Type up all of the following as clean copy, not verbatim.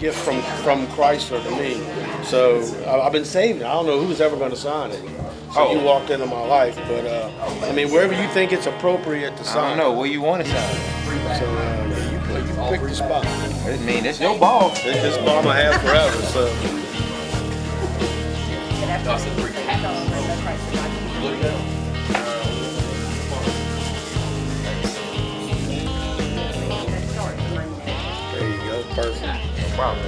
gift from Chrysler to me. So I've been saving it. I don't know who's ever going to sign it. So you walked into my life, but I mean, wherever you think it's appropriate to sign. I don't know where you want to sign. So you pick the spot. I mean, it's your ball. It's this ball I'm gonna have forever. So. There you go, perfect. No problem.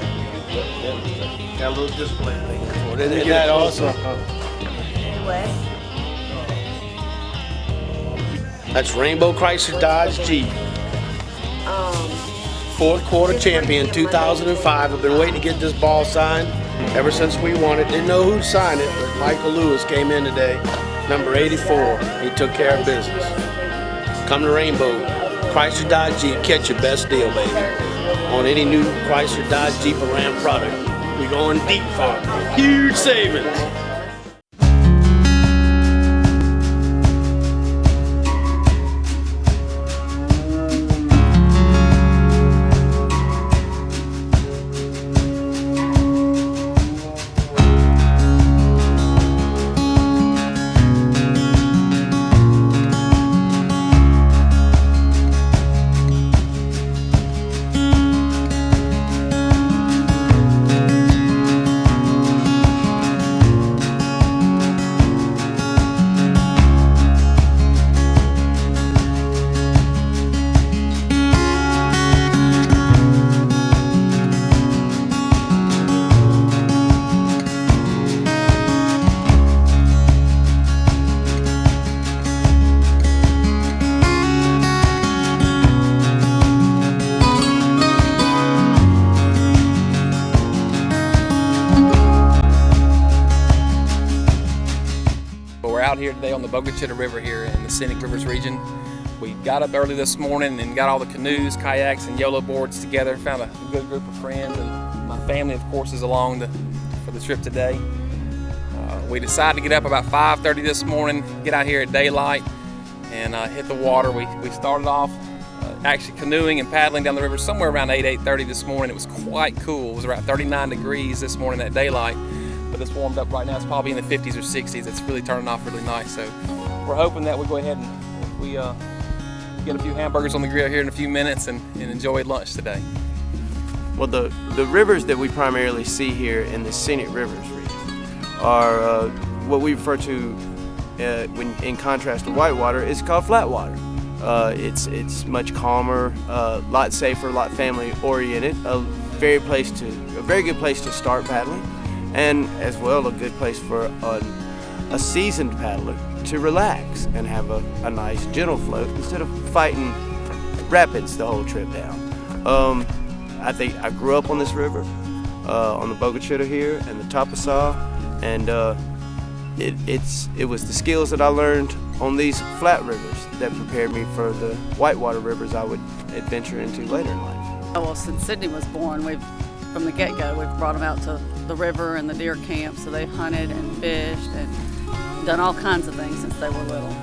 Got a little display thing for it. Isn't that awesome? That's Rainbow Chrysler Dodge Jeep. Fourth quarter champion, 2005. I've been waiting to get this ball signed ever since we won it. Didn't know who'd sign it, but Michael Lewis came in today, number 84. He took care of business. Come to Rainbow Chrysler Dodge Jeep, catch your best deal, baby. On any new Chrysler Dodge Jeep or Ram product. We're going deep for huge savings. Out here today on the Bogachita River here in the Scenic Rivers region. We got up early this morning and got all the canoes, kayaks, and YOLO boards together. Found a good group of friends, and my family, of course, is along for the trip today. We decided to get up about 5:30 this morning, get out here at daylight, and hit the water. We started off actually canoeing and paddling down the river somewhere around 8:30 this morning. It was quite cool. It was around 39 degrees this morning at daylight. But it's warmed up right now. It's probably in the 50s or 60s. It's really turning off really nice. So we're hoping that we go ahead and we get a few hamburgers on the grill here in a few minutes and enjoy lunch today. Well, the rivers that we primarily see here in the Scenic Rivers region are what we refer to, when in contrast to whitewater, is called flat water. It's much calmer, a lot safer, a lot family oriented. A very good place to start paddling. And as well, a good place for a seasoned paddler to relax and have a nice gentle float instead of fighting rapids the whole trip down. I think I grew up on this river, on the Bogachita here and the Tapasau, and it was the skills that I learned on these flat rivers that prepared me for the whitewater rivers I would adventure into later in life. Well, since Sydney was born, from the get-go, we've brought them out to the river and the deer camp, so they've hunted and fished and done all kinds of things since they were little.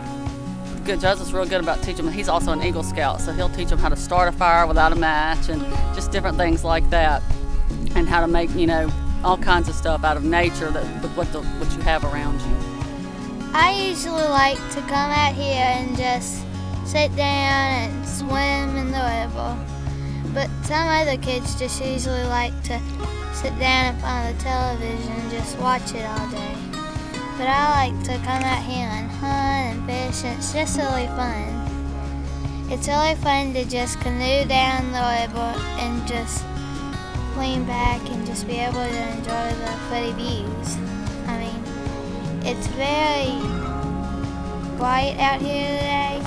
Good, Joseph's real good about teaching them. He's also an Eagle Scout, so he'll teach them how to start a fire without a match and just different things like that, and how to make, all kinds of stuff out of nature with what you have around you. I usually like to come out here and just sit down and swim in the river. But some other kids just usually like to sit down in front of the television and just watch it all day. But I like to come out here and hunt and fish, and it's just really fun. It's really fun to just canoe down the river and just lean back and just be able to enjoy the pretty views. I mean, it's very bright out here today,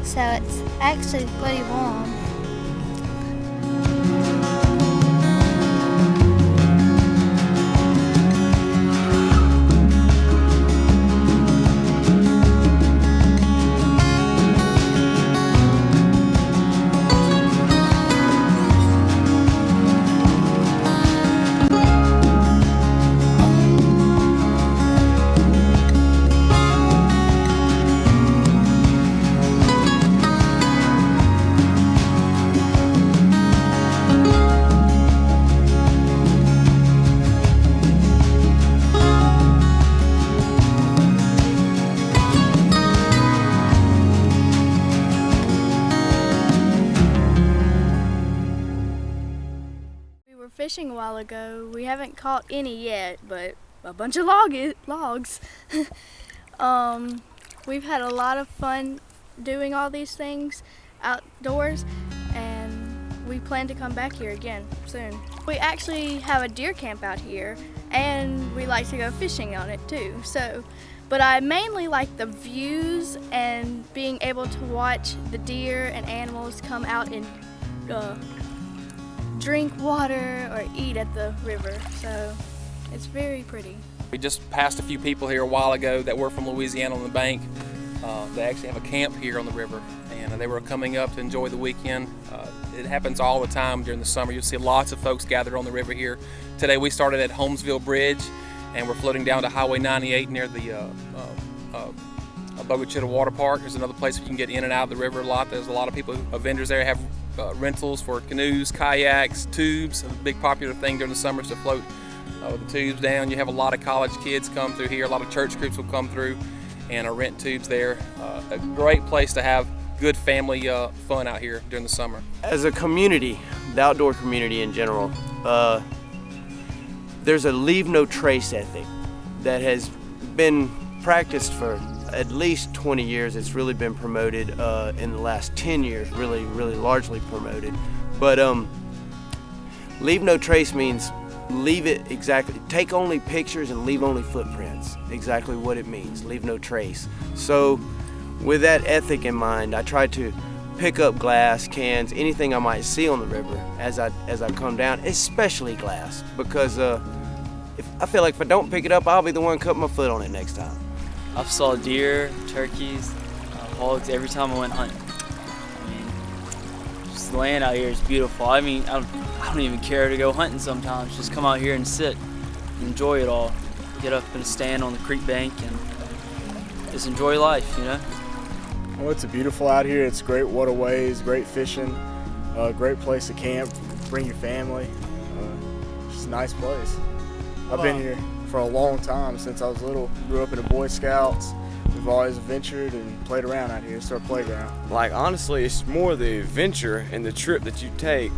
so it's actually pretty warm. fishing a while ago. We haven't caught any yet, but a bunch of logs. We've had a lot of fun doing all these things outdoors, and we plan to come back here again soon. We actually have a deer camp out here, and we like to go fishing on it too. But I mainly like the views and being able to watch the deer and animals come out and drink water or eat at the river. So it's very pretty. We just passed a few people here a while ago that were from Louisiana on the bank. They actually have a camp here on the river, and they were coming up to enjoy the weekend. It happens all the time during the summer. You'll see lots of folks gathered on the river here. Today we started at Holmesville Bridge, and we're floating down to Highway 98 near the Bogachita Water Park. There's another place you can get in and out of the river a lot. There's a lot of people, vendors there have rentals for canoes, kayaks, tubes. A big popular thing during the summer is to float with the tubes down. You have a lot of college kids come through here. A lot of church groups will come through and rent tubes there. A great place to have good family fun out here during the summer. As a community, the outdoor community in general, there's a leave no trace ethic that has been practiced for at least 20 years. It's really been promoted in the last 10 years, really largely promoted. But leave no trace means leave it exactly, take only pictures and leave only footprints. Exactly what it means, leave no trace. So with that ethic in mind, I try to pick up glass, cans, anything I might see on the river as I come down, especially glass, because I feel like if I don't pick it up, I'll be the one cutting my foot on it next time. I've saw deer, turkeys, hogs every time I went hunting. I mean, just the land out here is beautiful. I mean, I don't even care to go hunting sometimes. Just come out here and sit and enjoy it all. Get up and stand on the creek bank and just enjoy life, you know? Well, it's beautiful out here. It's great waterways, great fishing, great place to camp, bring your family. It's just a nice place. I've been here for a long time, since I was little. Grew up in the Boy Scouts. We've always adventured and played around out here. It's our playground. Like, honestly, it's more the adventure and the trip that you take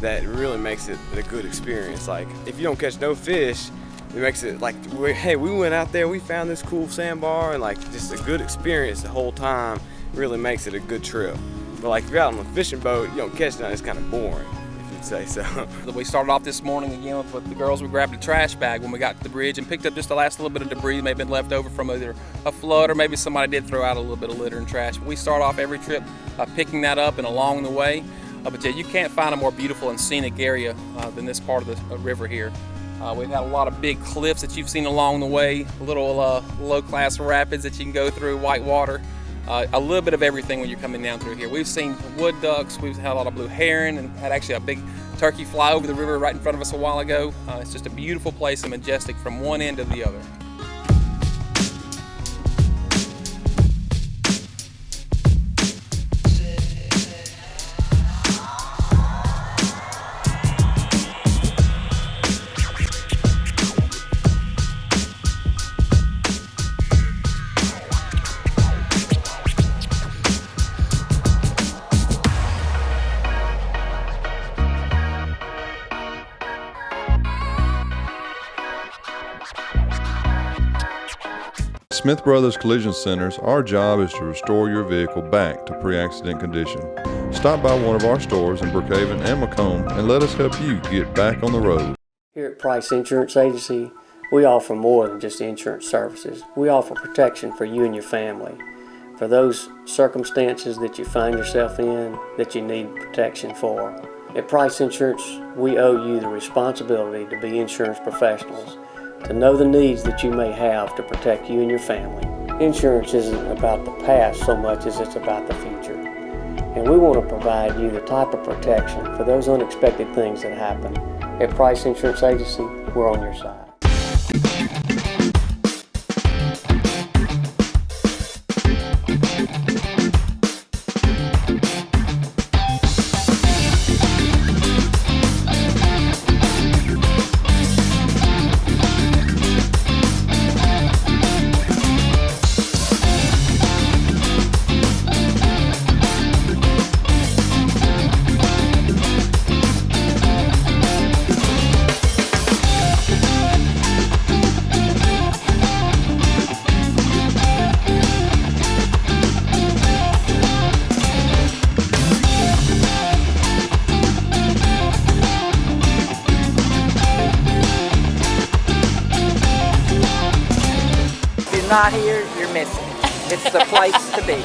that really makes it a good experience. Like, if you don't catch no fish, it makes it like, hey, we went out there, we found this cool sandbar, and like just a good experience the whole time really makes it a good trip. But like if you're out on a fishing boat, you don't catch nothing, it's kind of boring, if you'd say so. We started off this morning again with the girls. We grabbed a trash bag when we got to the bridge and picked up just the last little bit of debris that may have been left over from either a flood or maybe somebody did throw out a little bit of litter and trash. But we start off every trip picking that up and along the way. But yeah, you can't find a more beautiful and scenic area than this part of the river here. We've had a lot of big cliffs that you've seen along the way, little low-class rapids that you can go through, white water, a little bit of everything when you're coming down through here. We've seen wood ducks, we've had a lot of blue heron, and had actually a big turkey fly over the river right in front of us a while ago. It's just a beautiful place and majestic from one end to the other. Smith Brothers Collision Centers, our job is to restore your vehicle back to pre-accident condition. Stop by one of our stores in Brookhaven and Macomb and let us help you get back on the road. Here at Price Insurance Agency, we offer more than just insurance services. We offer protection for you and your family. For those circumstances that you find yourself in that you need protection for. At Price Insurance, we owe you the responsibility to be insurance professionals, to know the needs that you may have to protect you and your family. Insurance isn't about the past so much as it's about the future. And we want to provide you the type of protection for those unexpected things that happen. At Price Insurance Agency, we're on your side. you're not here, you're missing. It's the place to be.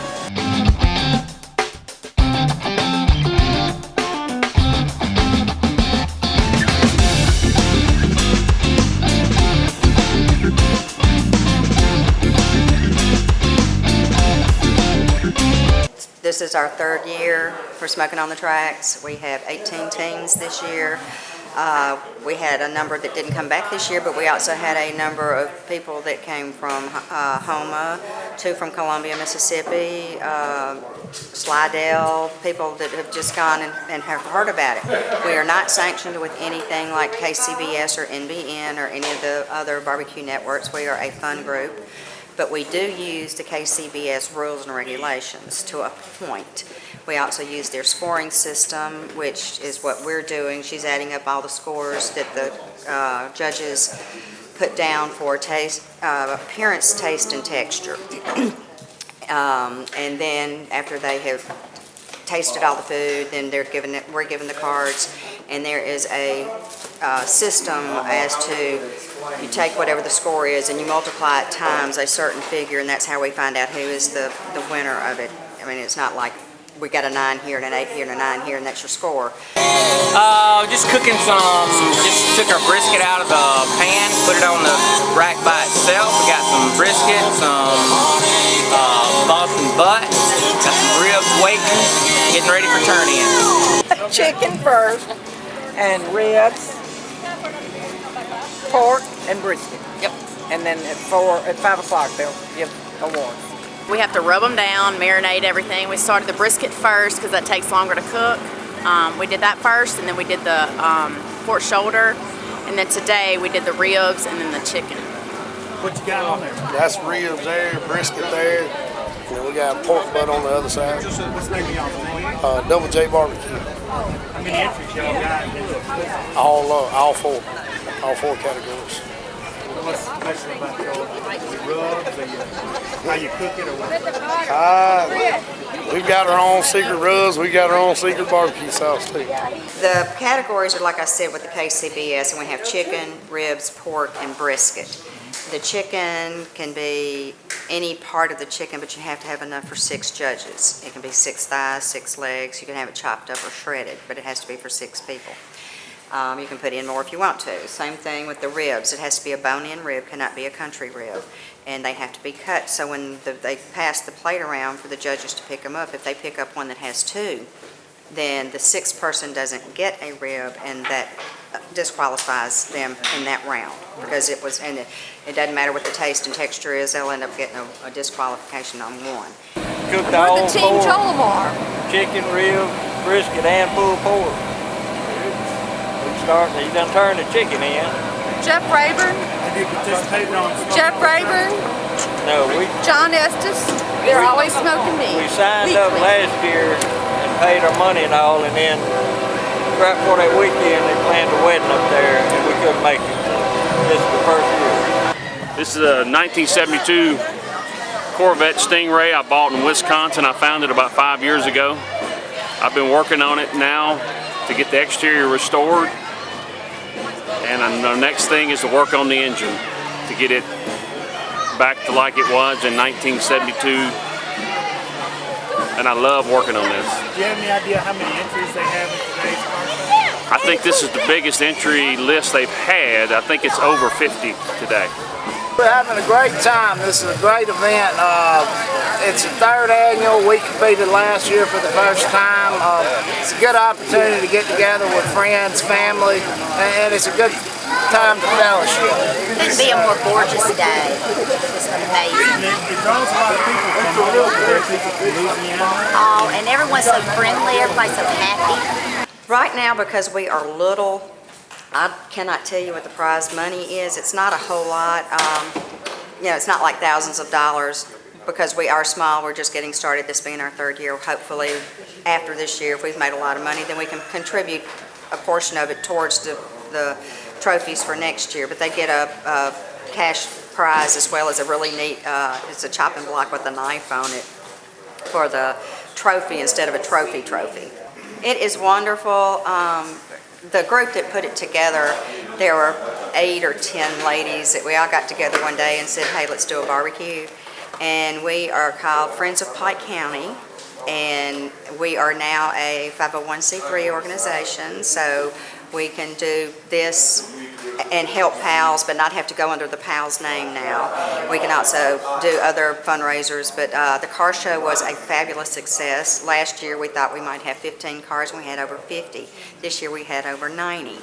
This is our third year for Smoking on the Tracks. We have 18 teams this year. We had a number that didn't come back this year, but we also had a number of people that came from Houma, 2 from Columbia, Mississippi, Slidell, people that have just gone and have heard about it. We are not sanctioned with anything like KCBS or NBN or any of the other barbecue networks. We are a fun group. But we do use the KCBS rules and regulations to a point. We also use their scoring system, which is what we're doing. She's adding up all the scores that the judges put down for taste, appearance, taste, and texture. And then after they have tasted all the food, then we're given the cards, and there is a system as to you take whatever the score is and you multiply it times a certain figure, and that's how we find out who is the winner of it. I mean, it's not like we got a 9 here and an 8 here and a 9 here and that's your score. Just cooking just took our brisket out of the pan, put it on the rack by itself. We got some brisket, some Boston butt, got some ribs waiting, getting ready for turn in. Chicken first, and ribs, pork, and brisket. Yep. And then at 5 o'clock they'll give awards. We have to rub them down, marinate everything. We started the brisket first because that takes longer to cook. We did that first, and then we did the pork shoulder, and then today we did the ribs and then the chicken. What you got on there? That's ribs there, brisket there, and then we got pork butt on the other side. What's the name of y'all? Double J Barbecue. How many entries y'all got? All four categories. What's special about the rubs? How you cook it or what? We've got our own secret rubs. We got our own secret barbecue sauce too. The categories are like I said with the KCBS, and we have chicken, ribs, pork, and brisket. The chicken can be any part of the chicken, but you have to have enough for 6 judges. It can be 6 thighs, 6 legs. You can have it chopped up or shredded, but it has to be for 6 people. You can put in more if you want to. Same thing with the ribs. It has to be a bone-in rib, cannot be a country rib. And they have to be cut, so when they pass the plate around for the judges to pick them up, if they pick up one that has 2, then the 6th person doesn't get a rib, and that disqualifies them in that round. Because it doesn't matter what the taste and texture is, they'll end up getting a disqualification on one. Cooked all 4, chicken, rib, brisket, and pulled pork. You done turned the chicken in. Jeff Rayburn. Have you participated on Jeff Rayburn. No, John Estes. They're always smoking meat. We signed up last year and paid our money and all, and then right before that weekend they planned a wedding up there and we couldn't make it. This is the first year. This is a 1972 Corvette Stingray I bought in Wisconsin. I found it about 5 years ago. I've been working on it now to get the exterior restored. And the next thing is to work on the engine to get it back to like it was in 1972. And I love working on this. Do you have any idea how many entries they have in today's car? I think this is the biggest entry list they've had. I think it's over 50 today. We're having a great time. This is a great event. It's the 3rd annual. We competed last year for the first time. It's a good opportunity to get together with friends, family, and it's a good time to fellowship. Couldn't be a more gorgeous day. It's amazing. It draws a lot of people from all over Louisiana. Oh, and everyone's so friendly. Everybody's so happy. Right now, because we are little, I cannot tell you what the prize money is. It's not a whole lot. It's not like thousands of dollars because we are small. We're just getting started. This being our 3rd year. Hopefully, after this year, if we've made a lot of money, then we can contribute a portion of it towards the trophies for next year. But they get a cash prize as well as a really neat, it's a chopping block with a knife on it for the trophy instead of a trophy. It is wonderful. The group that put it together, there were 8 or 10 ladies that we all got together one day and said, hey, let's do a barbecue. And we are called Friends of Pike County, and we are now a 501c3 organization, so we can do this and help PALS, but not have to go under the PALS name now. We can also do other fundraisers, but the car show was a fabulous success. Last year we thought we might have 15 cars, and we had over 50. This year we had over 90.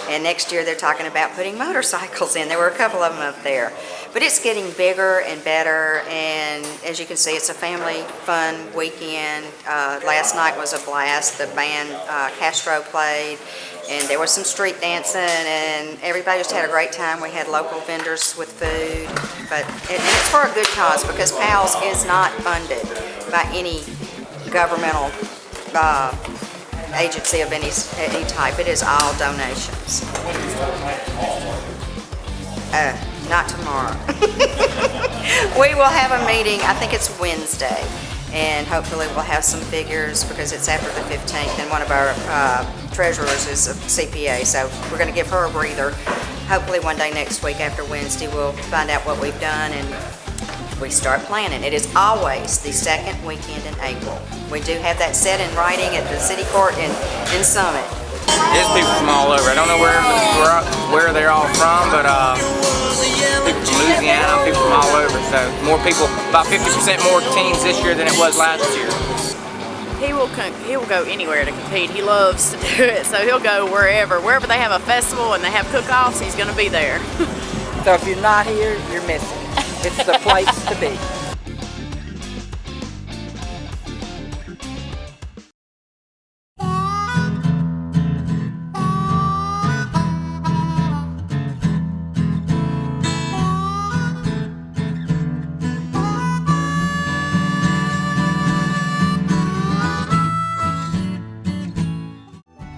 And next year they're talking about putting motorcycles in. There were a couple of them up there. But it's getting bigger and better, and as you can see, it's a family fun weekend. Last night was a blast. The band Castro played, and there was some street dancing, and everybody just had a great time. We had local vendors with food, and it's for a good cause, because PALS is not funded by any governmental agency of any type. It is all donations. Not tomorrow. We will have a meeting, I think it's Wednesday, and hopefully we'll have some figures, because it's after the 15th, and one of our treasurers is a CPA, so we're going to give her a breather. Hopefully one day next week after Wednesday we'll find out what we've done and we start planning. It is always the second weekend in April. We do have that set in writing at the city court in Summit. There's people from all over. I don't know where they're all from, but people from Louisiana, people from all over. So more people, about 50% more teams this year than it was last year. He will go anywhere to compete. He loves to do it, so he'll go wherever they have a festival and they have cook-offs. He's going to be there. So if you're not here, you're missing. It's the place to be.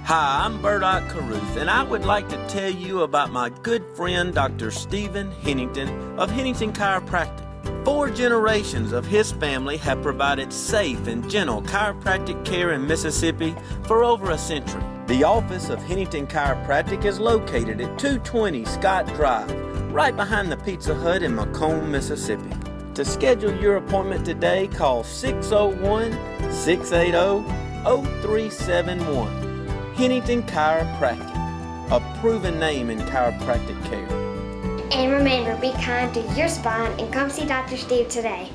Hi, I'm Burdock Caruth, and I would like to tell you about my good friend Dr. Stephen Hennington of Hennington Chiropractic. 4 generations of his family have provided safe and gentle chiropractic care in Mississippi for over a century. The office of Hennington Chiropractic is located at 220 Scott Drive, right behind the Pizza Hut in Macomb, Mississippi. To schedule your appointment today, call 601-680-0371. Hennington Chiropractic, a proven name in chiropractic care. And remember, be kind to your spine and come see Dr. Steve today.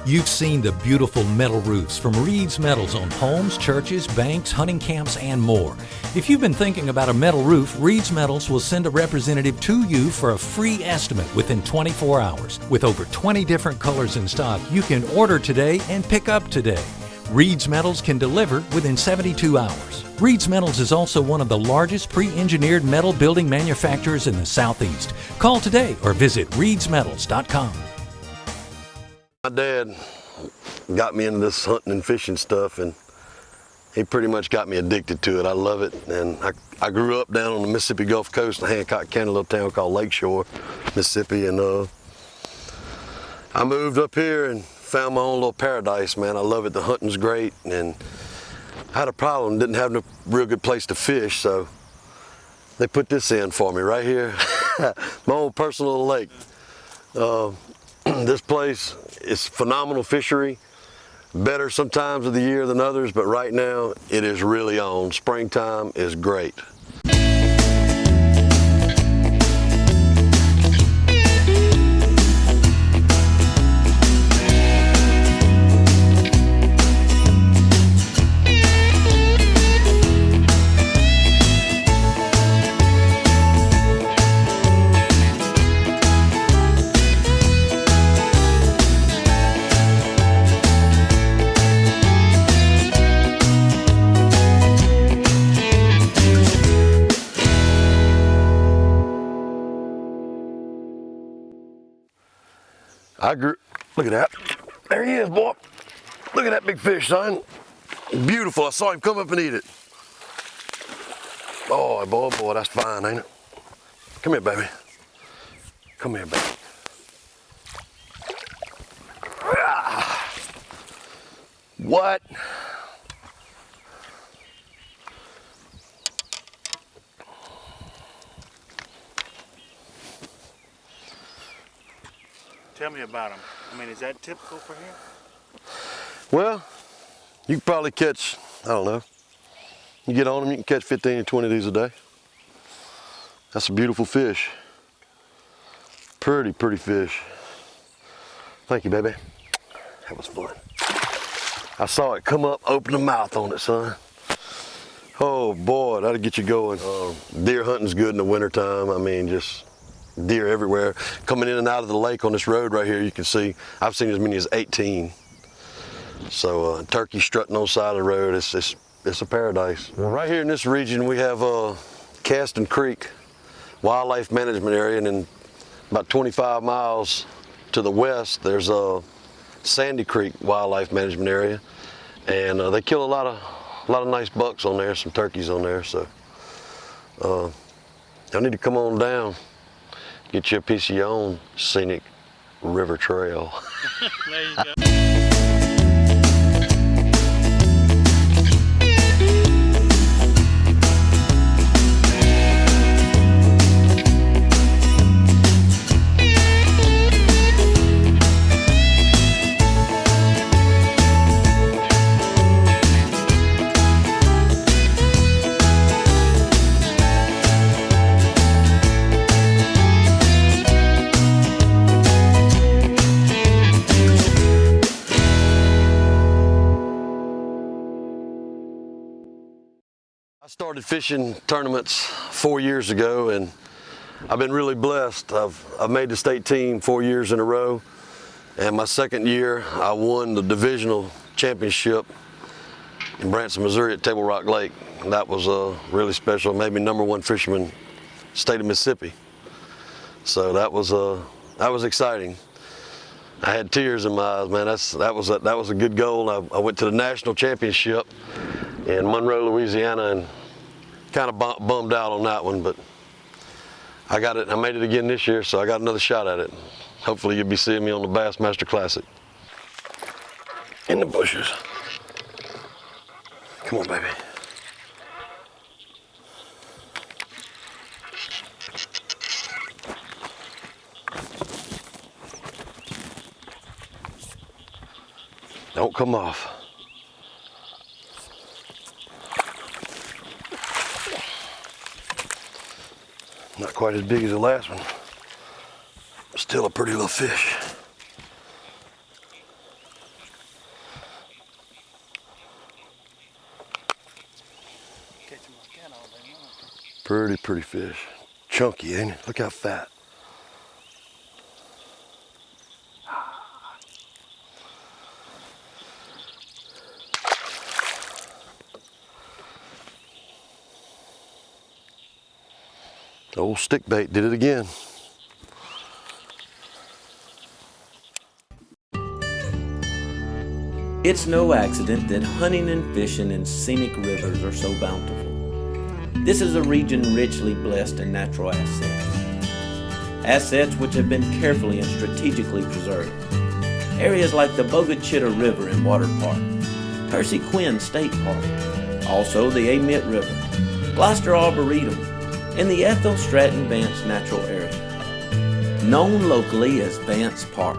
You've seen the beautiful metal roofs from Reed's Metals on homes, churches, banks, hunting camps, and more. If you've been thinking about a metal roof, Reed's Metals will send a representative to you for a free estimate within 24 hours. With over 20 different colors in stock, you can order today and pick up today. Reed's Metals can deliver within 72 hours. Reed's Metals is also one of the largest pre-engineered metal building manufacturers in the Southeast. Call today or visit reedsmetals.com. My dad got me into this hunting and fishing stuff, and he pretty much got me addicted to it. I love it, and I grew up down on the Mississippi Gulf Coast in Hancock County, a little town called Lakeshore, Mississippi, and I moved up here and found my own little paradise, man. I love it. The hunting's great, and I had a problem, didn't have no real good place to fish, so they put this in for me right here. My own personal lake. This place is phenomenal fishery. Better sometimes of the year than others, but right now it is really on. Springtime is great. Look at that. There he is, boy. Look at that big fish, son. Beautiful. I saw him come up and eat it. Boy, boy, boy, that's fine, ain't it? Come here, baby. Come here, baby. What? Tell me about them. I mean, is that typical for here? Well, you can probably catch, I don't know, you get on them, you can catch 15 or 20 of these a day. That's a beautiful fish. Pretty, pretty fish. Thank you, baby. That was fun. I saw it come up, open the mouth on it, son. Oh boy, that'll get you going. Deer hunting's good in the wintertime. I mean, just deer everywhere. Coming in and out of the lake on this road right here, you can see, I've seen as many as 18. So turkey strutting on the side of the road, it's a paradise. Well, right here in this region, we have Caston Creek Wildlife Management Area, and then about 25 miles to the west, there's Sandy Creek Wildlife Management Area, and they kill a lot of nice bucks on there, some turkeys on there. So y'all need to come on down, get you a piece of your own scenic river trail. There you go. I started fishing tournaments 4 years ago, and I've been really blessed. I've made the state team 4 years in a row, and my second year I won the divisional championship in Branson, Missouri at Table Rock Lake. And that was really special. It made me #1 fisherman in the state of Mississippi. So that was exciting. I had tears in my eyes, man. That was a good goal. I went to the national championship in Monroe, Louisiana, and kind of bummed out on that one, but I got it. I made it again this year, so I got another shot at it. Hopefully you'll be seeing me on the Bassmaster Classic. In the bushes. Come on, baby. Don't come off. Not quite as big as the last one. Still a pretty little fish. Pretty fish. Chunky, ain't it? Look how fat. The old stick bait did it again. It's no accident that hunting and fishing in scenic rivers are so bountiful. This is a region richly blessed in natural assets. Assets which have been carefully and strategically preserved. Areas like the Bogue Chitto River and Water Park, Percy Quinn State Park, also the Amite River, Gloucester Arboretum, in the Ethel Stratton Vance Natural Area, known locally as Vance Park.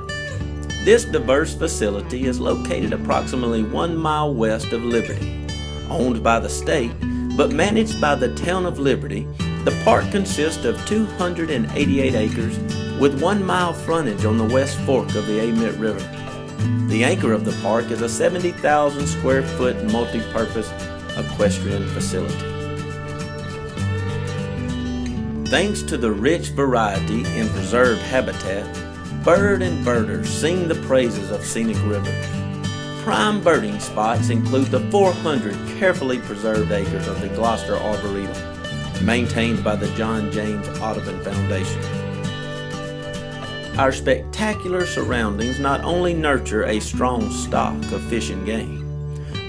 This diverse facility is located approximately 1 mile west of Liberty. Owned by the state, but managed by the town of Liberty, the park consists of 288 acres with 1 mile frontage on the west fork of the Amite River. The anchor of the park is a 70,000 square foot multi-purpose equestrian facility. Thanks to the rich variety in preserved habitat, bird and birders sing the praises of Scenic Rivers. Prime birding spots include the 400 carefully preserved acres of the Gloucester Arboretum, maintained by the John James Audubon Foundation. Our spectacular surroundings not only nurture a strong stock of fish and game,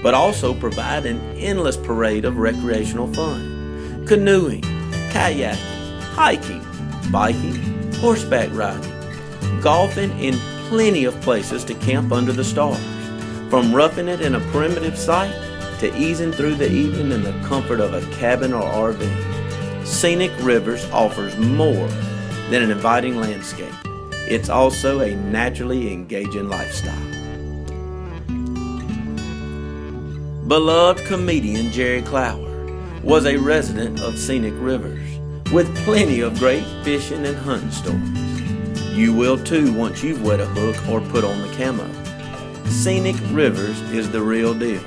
but also provide an endless parade of recreational fun. Canoeing, kayaking, hiking, biking, horseback riding, golfing, and plenty of places to camp under the stars. From roughing it in a primitive site to easing through the evening in the comfort of a cabin or RV. Scenic Rivers offers more than an inviting landscape. It's also a naturally engaging lifestyle. Beloved comedian Jerry Clower was a resident of Scenic Rivers with plenty of great fishing and hunting stories. You will too once you've wet a hook or put on the camo. Scenic Rivers is the real deal.